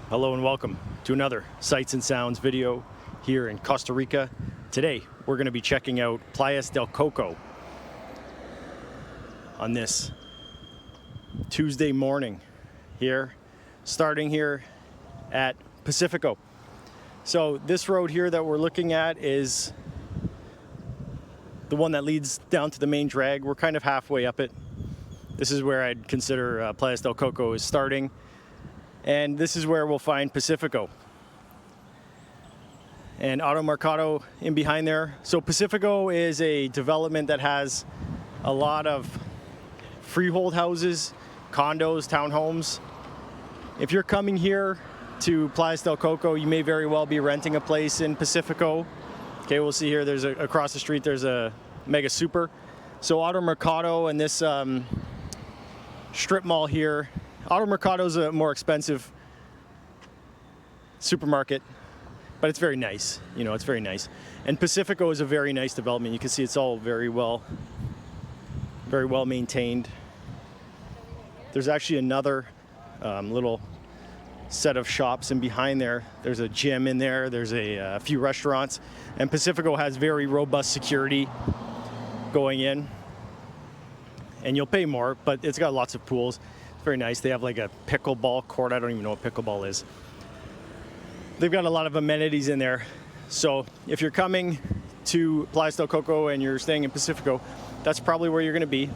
Hello and welcome to another Sights and Sounds video here in Costa Rica. Today we're going to be checking out Playas del Coco on this Tuesday morning here, starting here at Pacifco. So this road here that we're looking at is the one that leads down to the main drag. We're kind of halfway up it. This is where I'd consider Playas del Coco is starting. And this is where we'll find Pacifco and Auto Mercado in behind there. So Pacifco is a development that has a lot of freehold houses, condos, townhomes. If you're coming here to Playas del Coco, you may very well be renting a place in Pacifco. Okay, we'll see here, there's across the street, there's a Mega Super. So Auto Mercado and this strip mall here. Auto Mercado is a more expensive supermarket, but it's very nice. You know, it's very nice. And Pacifco is a very nice development. You can see it's all very well maintained. There's actually another little set of shops in behind there. There's a gym in there. There's a few restaurants. And Pacifco has very robust security going in. And you'll pay more, but it's got lots of pools. Very nice. They have like a pickleball court. I don't even know what pickleball is. They've got a lot of amenities in there. So if you're coming to Playas del Coco and you're staying in Pacifco, that's probably where you're going to be.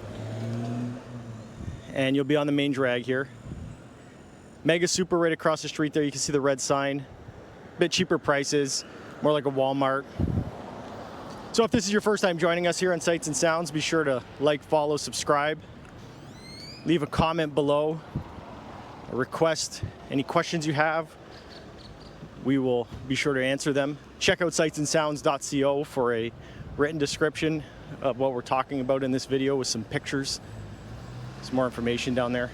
And you'll be on the main drag here. Mega Super right across the street there. You can see the red sign. A bit cheaper prices, more like a Walmart. So if this is your first time joining us here on Sights and Sounds, be sure to like, follow, subscribe. Leave a comment below, a request, any questions you have. We will be sure to answer them. Check out sightsandsounds.co for a written description of what we're talking about in this video with some pictures, some more information down there.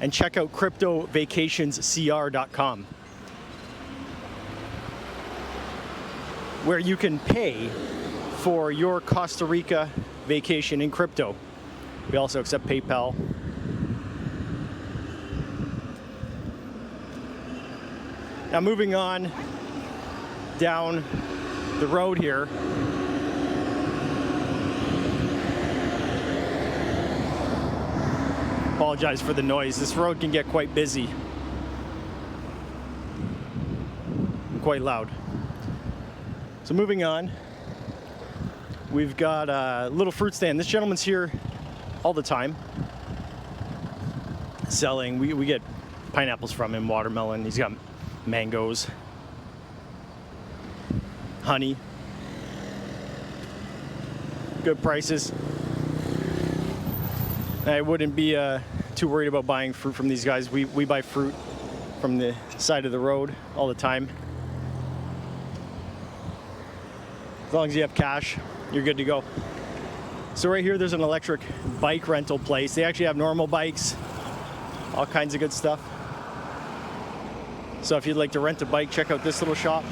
And check out cryptovacationscr.com, where you can pay for your Costa Rica vacation in crypto. We also accept PayPal. Now moving on down the road here. Apologize for the noise. This road can get quite busy. Quite loud. So moving on, we've got a little fruit stand. This gentleman's here all the time selling. We get pineapples from him, watermelon. He's got mangoes, honey, good prices. I wouldn't be too worried about buying fruit from these guys. We buy fruit from the side of the road all the time. As long as you have cash, you're good to go. So right here, there's an electric bike rental place. They actually have normal bikes, all kinds of good stuff. So if you'd like to rent a bike, check out this little shop.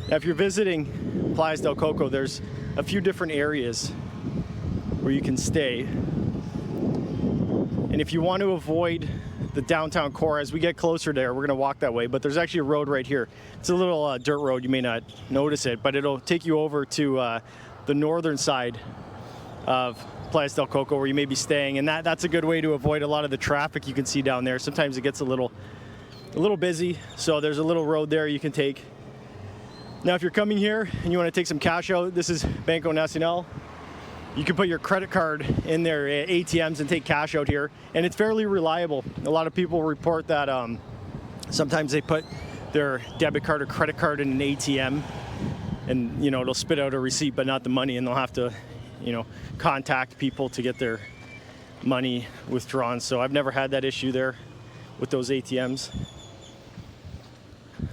Now, if you're visiting Playas del Coco, there's a few different areas where you can stay. And if you want to avoid the downtown core, as we get closer there, we're going to walk that way, but there's actually a road right here. It's a little dirt road. You may not notice it, but it'll take you over to the northern side of Playas del Coco where you may be staying, and that's a good way to avoid a lot of the traffic you can see down there. Sometimes it gets a little busy, so there's a little road there you can take. Now if you're coming here and you want to take some cash out, this is Banco Nacional. You can put your credit card in their ATMs and take cash out here, and it's fairly reliable. A lot of people report that sometimes they put their debit card or credit card in an ATM, and you know it'll spit out a receipt but not the money, and they'll have to, you know, contact people to get their money withdrawn. So I've never had that issue there with those ATMs.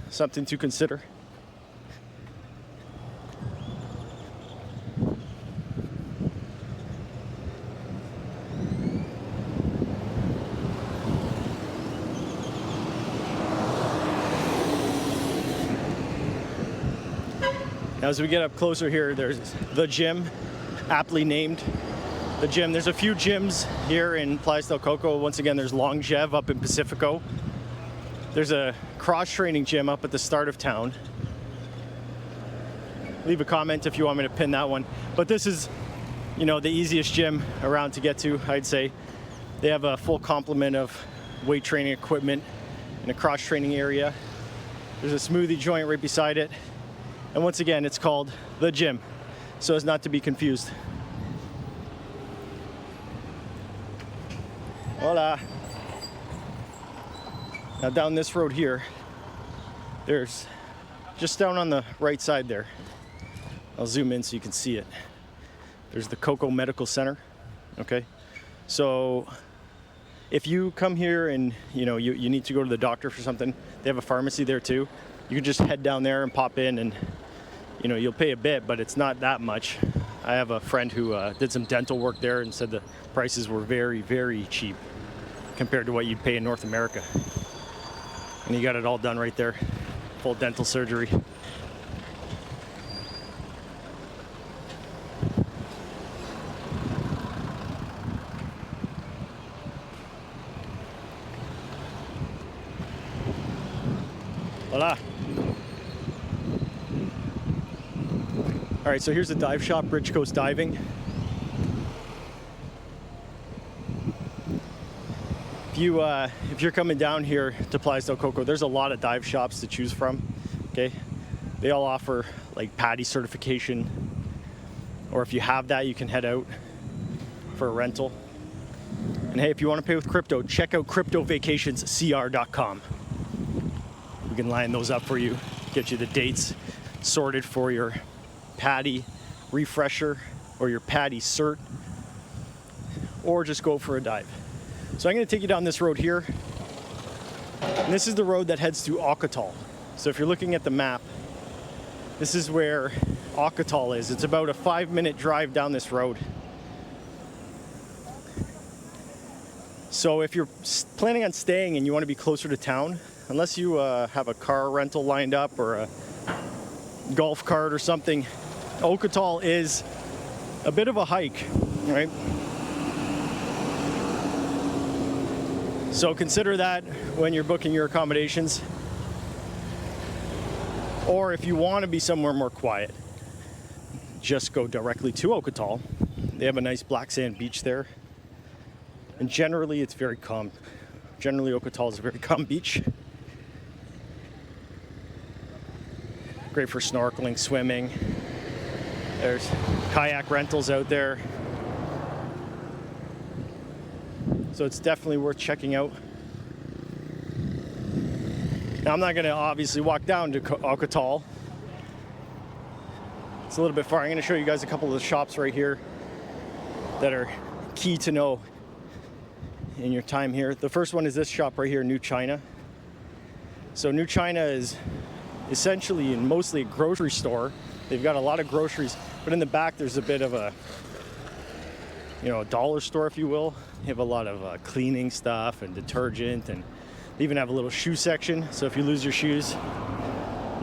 Something to consider. Now as we get up closer here, there's the gym, aptly named the gym. There's a few gyms here in Playas del Coco. Once again, there's Longev up in Pacifco. There's a cross-training gym up at the start of town. Leave a comment if you want me to pin that one. But this is, you know, the easiest gym around to get to, I'd say. They have a full complement of weight training equipment and a cross-training area. There's a smoothie joint right beside it. And once again, it's called the gym, so as not to be confused. Voila. Now down this road here, there's, just down on the right side there, I'll zoom in so you can see it. There's the Coco Medical Center, okay? So if you come here and you need to go to the doctor for something, they have a pharmacy there too. You can just head down there and pop in and you'll pay a bit, but it's not that much. I have a friend who did some dental work there and said the prices were very, very cheap compared to what you'd pay in North America. And you got it all done right there, full dental surgery. Voila. All right, so here's the dive shop, Bridge Coast Diving. If you're coming down here to Playas del Coco, there's a lot of dive shops to choose from, okay? They all offer like PADI certification, or if you have that, you can head out for a rental. And hey, if you want to pay with crypto, check out cryptovacationscr.com. We can line those up for you, get you the dates sorted for your PADI refresher or your PADI cert, or just go for a dive. So I'm going to take you down this road here, and this is the road that heads to Ocotal. So if you're looking at the map, this is where Ocotal is. It's about a 5-minute drive down this road. So if you're planning on staying and you want to be closer to town, unless you have a car rental lined up or a golf cart or something, Ocotal is a bit of a hike, right? So consider that when you're booking your accommodations. Or if you want to be somewhere more quiet, just go directly to Ocotal. They have a nice black sand beach there. And generally it's very calm. Generally Ocotal is a very calm beach. Great for snorkeling, swimming. There's kayak rentals out there. So it's definitely worth checking out. Now I'm not gonna obviously walk down to Ocotal. It's a little bit far. I'm gonna show you guys a couple of the shops right here that are key to know in your time here. The first one is this shop right here, New China. So New China is essentially and mostly a grocery store. They've got a lot of groceries, but in the back there's a bit of a a dollar store, if you will. They have a lot of cleaning stuff and detergent, and they even have a little shoe section. So if you lose your shoes,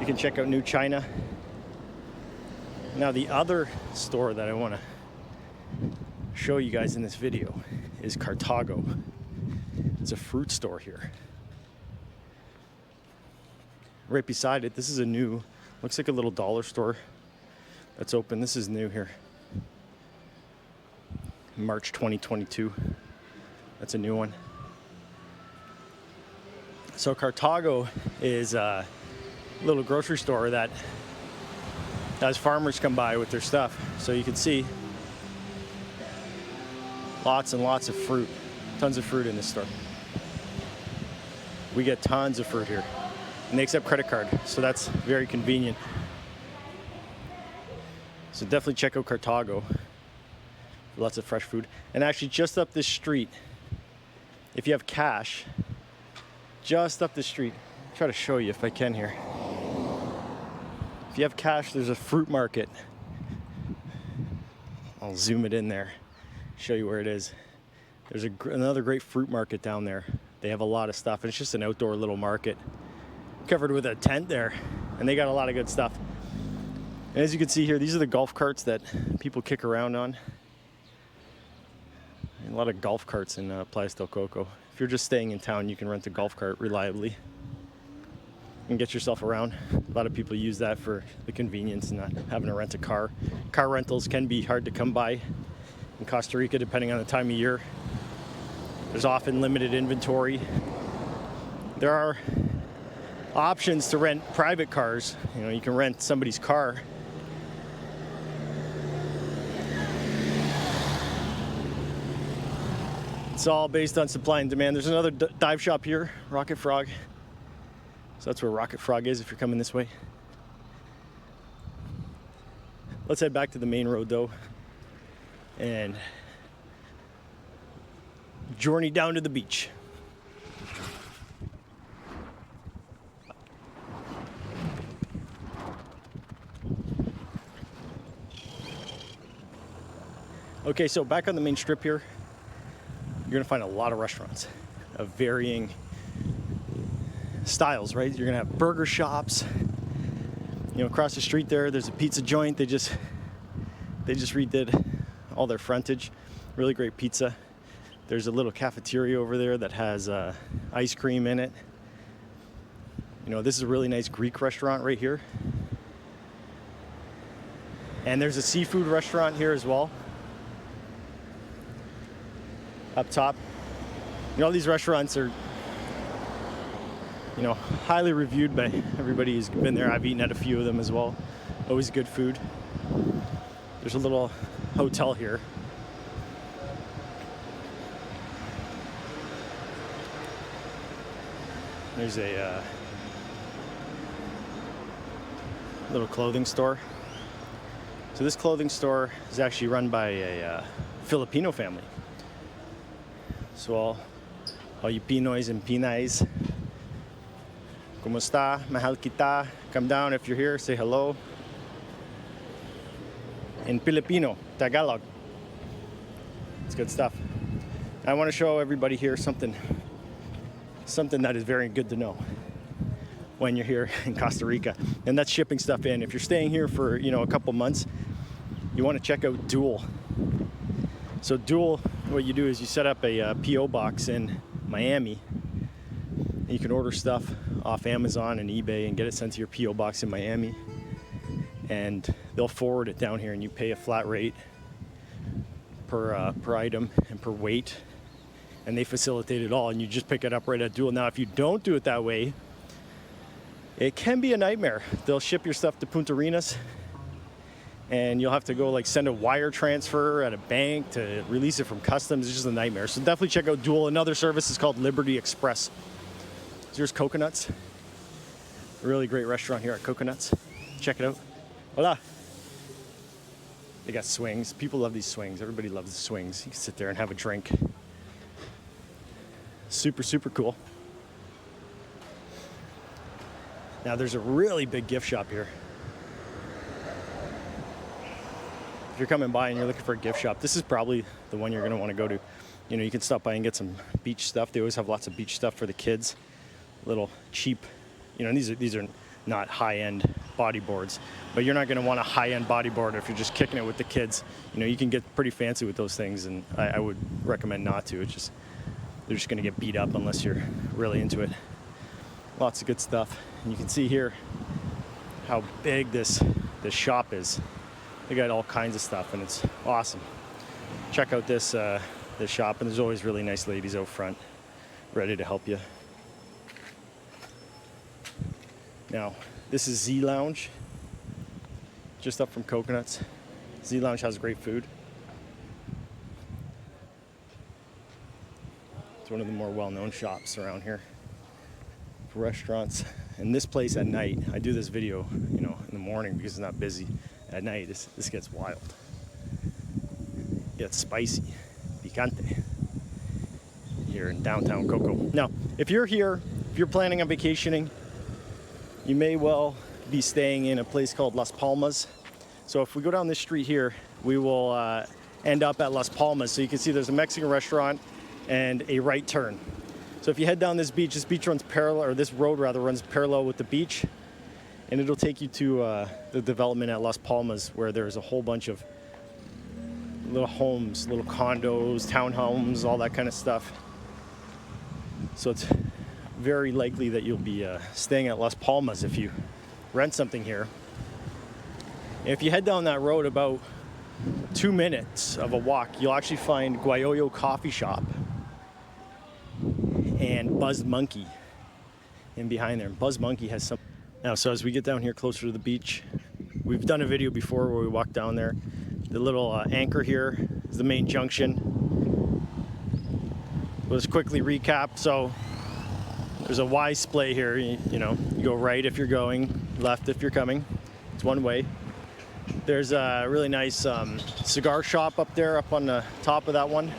you can check out New China. Now the other store that I want to show you guys in this video is Cartago. It's a fruit store here. Right beside it, this is a new, looks like a little dollar store that's open. This is new here. March 2022. That's a new one. So Cartago is a little grocery store that has farmers come by with their stuff. So you can see lots and lots of fruit, tons of fruit in this store. We get tons of fruit here, and they accept credit card, so that's very convenient. So definitely check out Cartago. Lots of fresh food. And actually just up this street, if you have cash, just up the street, I'll try to show you if I can here. If you have cash, there's a fruit market. I'll zoom it in there, show you where it is. There's another great fruit market down there. They have a lot of stuff, and it's just an outdoor little market covered with a tent there, and they got a lot of good stuff. And as you can see here, these are the golf carts that people kick around on. A lot of golf carts in Playas del Coco. If you're just staying in town, you can rent a golf cart reliably and get yourself around. A lot of people use that for the convenience and not having to rent a car. Car rentals can be hard to come by in Costa Rica depending on the time of year. There's often limited inventory. There are options to rent private cars. You know, you can rent somebody's car. It's all based on supply and demand. There's another dive shop here, Rocket Frog. So that's where Rocket Frog is if you're coming this way. Let's head back to the main road though and journey down to the beach. Okay, so back on the main strip here, you're gonna find a lot of restaurants of varying styles, right? You're gonna have burger shops. You know, across the street there's a pizza joint. They just redid all their frontage. Really great pizza. There's a little cafeteria over there that has ice cream in it. You know, this is a really nice Greek restaurant right here. And there's a seafood restaurant here as well. Up top. You know, all these restaurants are, you know, highly reviewed by everybody who's been there. I've eaten at a few of them as well. Always good food. There's a little hotel here. There's a little clothing store. So this clothing store is actually run by a Filipino family. So all you Pinoys and Pinays, Kumusta, mahal kita, come down if you're here, say hello. In Filipino, Tagalog. It's good stuff. I want to show everybody here something that is very good to know when you're here in Costa Rica, and that's shipping stuff in. If you're staying here for, you know, a couple months, you want to check out Dual. So Dual, what you do is you set up a PO box in Miami, and you can order stuff off Amazon and eBay and get it sent to your PO box in Miami, and they'll forward it down here, and you pay a flat rate per item and per weight, and they facilitate it all, and you just pick it up right at Dual. Now, if you don't do it that way, it can be a nightmare. They'll ship your stuff to Punta Arenas, and you'll have to go like send a wire transfer at a bank to release it from customs. It's just a nightmare. So definitely check out Dual. Another service is called Liberty Express. So here's Coconuts. A really great restaurant here at Coconuts. Check it out. Hola. They got swings. People love these swings. Everybody loves the swings. You can sit there and have a drink. Super, super cool. Now there's a really big gift shop here. If you're coming by and you're looking for a gift shop, this is probably the one you're going to want to go to. You know, you can stop by and get some beach stuff. They always have lots of beach stuff for the kids. Little cheap, you know, these are not high-end bodyboards, but you're not going to want a high-end bodyboard if you're just kicking it with the kids. You know, you can get pretty fancy with those things, and I would recommend not to. It's just, they're just going to get beat up unless you're really into it. Lots of good stuff. And you can see here how big this shop is. They got all kinds of stuff, and it's awesome. Check out this shop, and there's always really nice ladies out front ready to help you. Now, this is Z Lounge, just up from Coconuts. Z Lounge has great food. It's one of the more well-known shops around here for restaurants. And this place at night, I do this video, you know, in the morning because it's not busy. At night, this gets wild. It gets spicy, picante, here in downtown Coco. Now, if you're here, if you're planning on vacationing, you may well be staying in a place called Las Palmas. So if we go down this street here, we will end up at Las Palmas. So you can see there's a Mexican restaurant and a right turn. So if you head down this beach runs parallel, or this road rather runs parallel with the beach. and it'll take you to the development at Las Palmas, where there's a whole bunch of little homes, little condos, townhomes, all that kind of stuff. So it's very likely that you'll be staying at Las Palmas if you rent something here. If you head down that road about 2 minutes of a walk, you'll actually find Guayoyo Coffee Shop and Buzzed Monkey in behind there. Buzzed Monkey has some. Now, so as we get down here closer to the beach, we've done a video before where we walk down there. The little anchor here is the main junction. We'll just quickly recap. So there's a Y splay here. You know, you go right if you're going, left if you're coming. It's one way. There's a really nice cigar shop up there, up on the top of that one.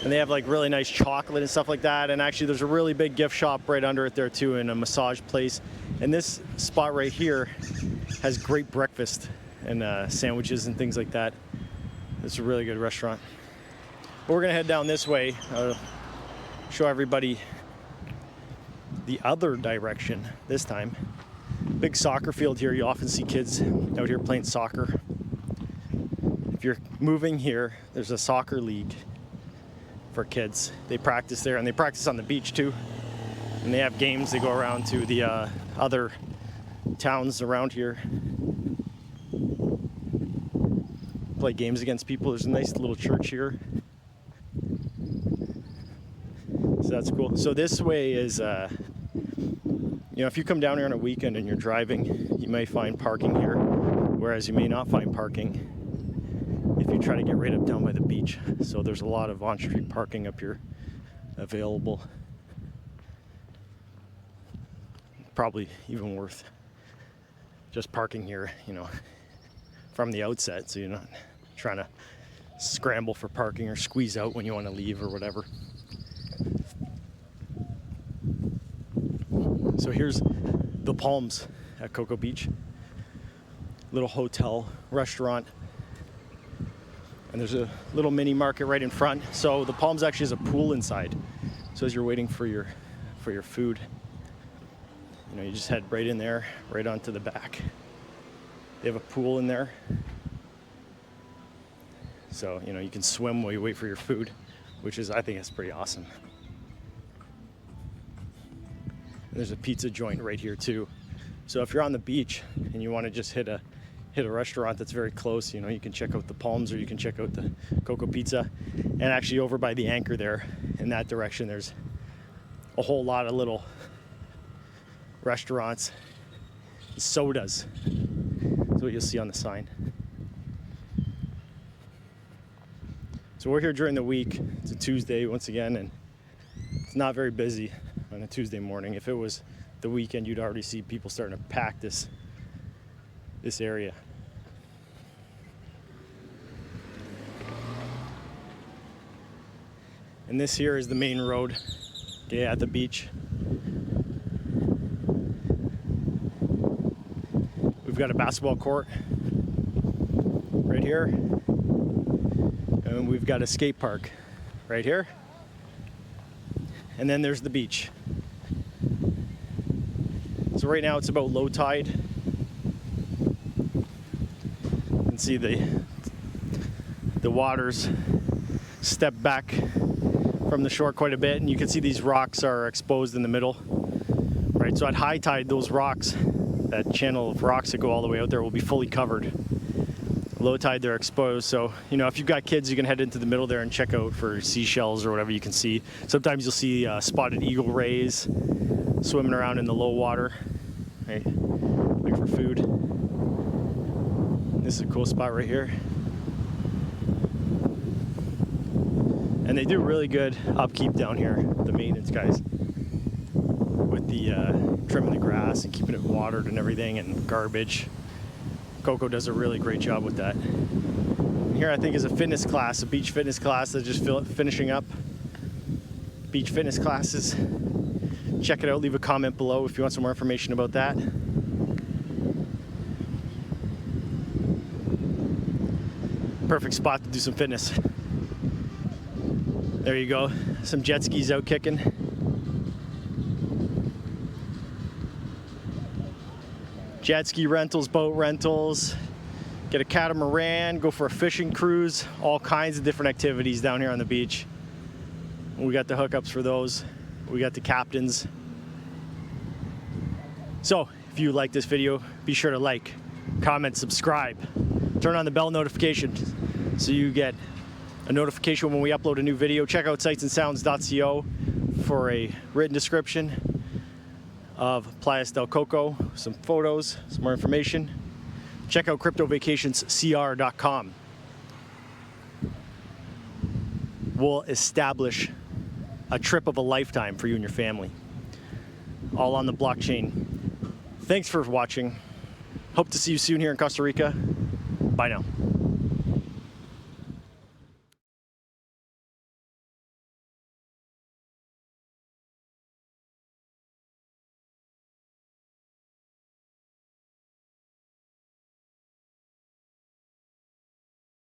And they have like really nice chocolate and stuff like that. And actually there's a really big gift shop right under it there too, and a massage place. And this spot right here has great breakfast and sandwiches and things like that. It's a really good restaurant. But we're gonna head down this way, show everybody the other direction this time. Big soccer field here. You often see kids out here playing soccer. If you're moving here, there's a soccer league for kids. They practice there, and they practice on the beach too. And they have games. They go around to the other towns around here, play games against people. There's a nice little church here, so that's cool. So this way is you know, if you come down here on a weekend and you're driving, you may find parking here, whereas you may not find parking if you try to get right up down by the beach. So there's a lot of on-street parking up here available. Probably even worth just parking here, you know, from the outset, so you're not trying to scramble for parking or squeeze out when you want to leave or whatever. So here's the Palms at Cocoa Beach. Little hotel, restaurant, and there's a little mini market right in front. So the Palms actually has a pool inside. So as you're waiting for your food, you know, you just head right in there, right onto the back. They have a pool in there. So, you know, you can swim while you wait for your food, which is, I think it's pretty awesome. And there's a pizza joint right here too. So if you're on the beach and you want to just hit a restaurant that's very close, you know, you can check out the Palms, or you can check out the Coco Pizza. And actually over by the anchor there, in that direction, there's a whole lot of little restaurants, sodas. That's what you'll see on the sign. So we're here during the week. It's a Tuesday once again, and it's not very busy on a Tuesday morning. If it was the weekend, you'd already see people starting to pack this area. And this here is the main road, okay, at the beach. We've got a basketball court right here, and we've got a skate park right here, and then there's the beach. So right now it's about low tide. You can see the waters step back from the shore quite a bit, and you can see these rocks are exposed in the middle. Right, so at high tide, those rocks, that channel of rocks that go all the way out there, will be fully covered. Low tide, they're exposed. So, you know, if you've got kids, you can head into the middle there and check out for seashells or whatever you can see. Sometimes you'll see spotted eagle rays swimming around in the low water. Right, wait for food. This is a cool spot right here. And they do really good upkeep down here, the maintenance guys, with the trimming the grass and keeping it watered and everything, and garbage. Coco does a really great job with that. And here I think is a fitness class, a beach fitness class that's just finishing up. Beach fitness classes. Check it out, leave a comment below if you want some more information about that. Perfect spot to do some fitness. There you go, some jet skis out kicking. jet ski rentals, boat rentals, get a catamaran, go for a fishing cruise, all kinds of different activities down here on the beach. We got the hookups for those. We got the captains. So if you like this video, be sure to like, comment, subscribe, turn on the bell notification so you get a notification when we upload a new video. Check out sightsandsounds.co for a written description of Playas del Coco, some photos, some more information. Check out cryptovacationscr.com. We'll establish a trip of a lifetime for you and your family, all on the blockchain. Thanks for watching. Hope to see you soon here in Costa Rica. Bye now.